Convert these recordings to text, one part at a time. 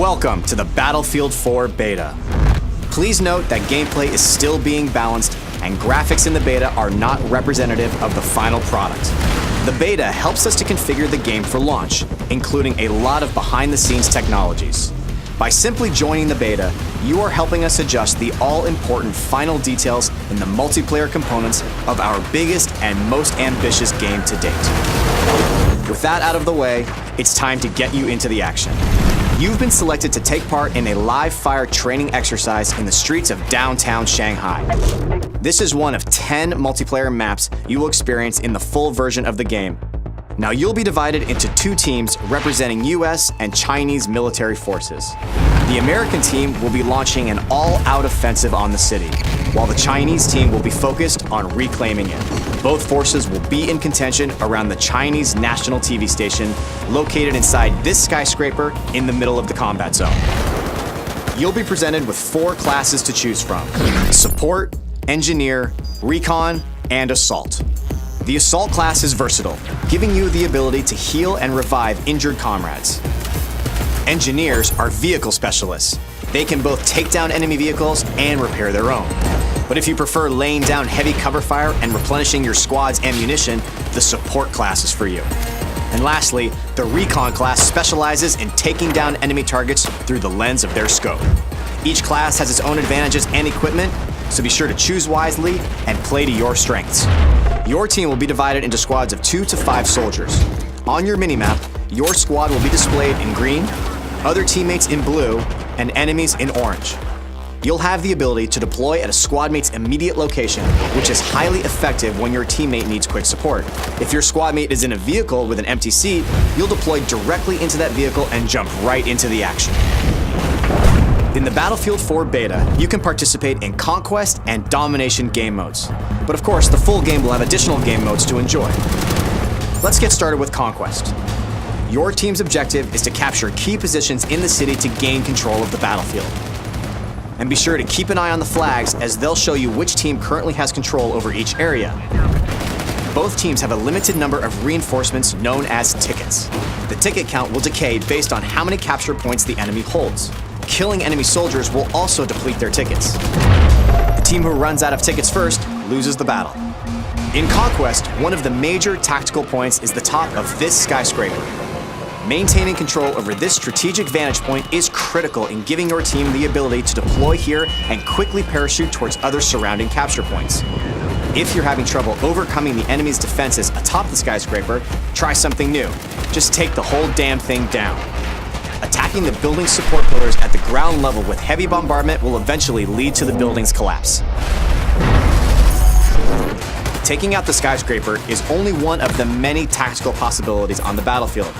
Welcome to the Battlefield 4 beta. Please note that gameplay is still being balanced and graphics in the beta are not representative of the final product. The beta helps us to configure the game for launch, including a lot of behind-the-scenes technologies. By simply joining the beta, you are helping us adjust the all-important final details in the multiplayer components of our biggest and most ambitious game to date. With that out of the way, it's time to get you into the action. You've been selected to take part in a live-fire training exercise in the streets of downtown Shanghai. This is one of 10 multiplayer maps you will experience in the full version of the game. Now you'll be divided into two teams representing US and Chinese military forces. The American team will be launching an all-out offensive on the city, while the Chinese team will be focused on reclaiming it. Both forces will be in contention around the Chinese national TV station located inside this skyscraper in the middle of the combat zone. You'll be presented with 4 classes to choose from: Support, Engineer, Recon, and Assault. The Assault class is versatile, giving you the ability to heal and revive injured comrades. Engineers are vehicle specialists. They can both take down enemy vehicles and repair their own. But if you prefer laying down heavy cover fire and replenishing your squad's ammunition, the Support class is for you. And lastly, the Recon class specializes in taking down enemy targets through the lens of their scope. Each class has its own advantages and equipment, so be sure to choose wisely and play to your strengths. Your team will be divided into squads of 2 to 5 soldiers. On your minimap, your squad will be displayed in green, other teammates in blue, and enemies in orange. You'll have the ability to deploy at a squad mate's immediate location, which is highly effective when your teammate needs quick support. If your squad mate is in a vehicle with an empty seat, you'll deploy directly into that vehicle and jump right into the action. In the Battlefield 4 beta, you can participate in Conquest and Domination game modes. But of course, the full game will have additional game modes to enjoy. Let's get started with Conquest. Your team's objective is to capture key positions in the city to gain control of the battlefield. And be sure to keep an eye on the flags, as they'll show you which team currently has control over each area. Both teams have a limited number of reinforcements known as tickets. The ticket count will decay based on how many capture points the enemy holds. Killing enemy soldiers will also deplete their tickets. The team who runs out of tickets first loses the battle. In Conquest, one of the major tactical points is the top of this skyscraper. Maintaining control over this strategic vantage point is critical in giving your team the ability to deploy here and quickly parachute towards other surrounding capture points. If you're having trouble overcoming the enemy's defenses atop the skyscraper, try something new. Just take the whole damn thing down. Attacking the building's support pillars at the ground level with heavy bombardment will eventually lead to the building's collapse. Taking out the skyscraper is only one of the many tactical possibilities on the battlefield.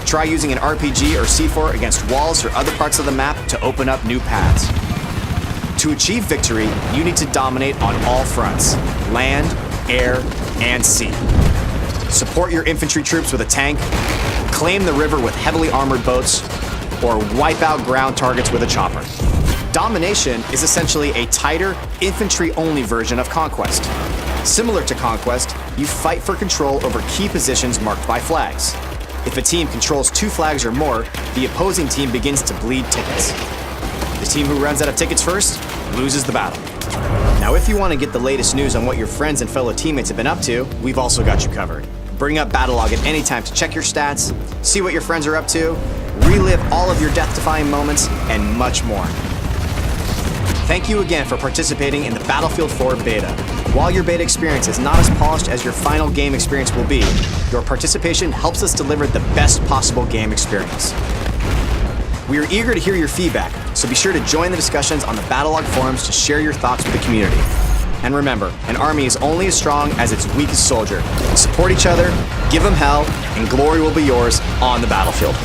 Try using an RPG or C4 against walls or other parts of the map to open up new paths. To achieve victory, you need to dominate on all fronts: land, air, and sea. Support your infantry troops with a tank, claim the river with heavily armored boats, or wipe out ground targets with a chopper. Domination is essentially a tighter, infantry-only version of Conquest. Similar to Conquest, you fight for control over key positions marked by flags. If a team controls 2 flags or more, the opposing team begins to bleed tickets. The team who runs out of tickets first loses the battle. Now, if you want to get the latest news on what your friends and fellow teammates have been up to, we've also got you covered. Bring up Battlelog at any time to check your stats, see what your friends are up to, relive all of your death-defying moments, and much more. Thank you again for participating in the Battlefield 4 beta. While your beta experience is not as polished as your final game experience will be, your participation helps us deliver the best possible game experience. We are eager to hear your feedback, so be sure to join the discussions on the Battlelog forums to share your thoughts with the community. And remember, an army is only as strong as its weakest soldier. Support each other, give them hell, and glory will be yours on the battlefield.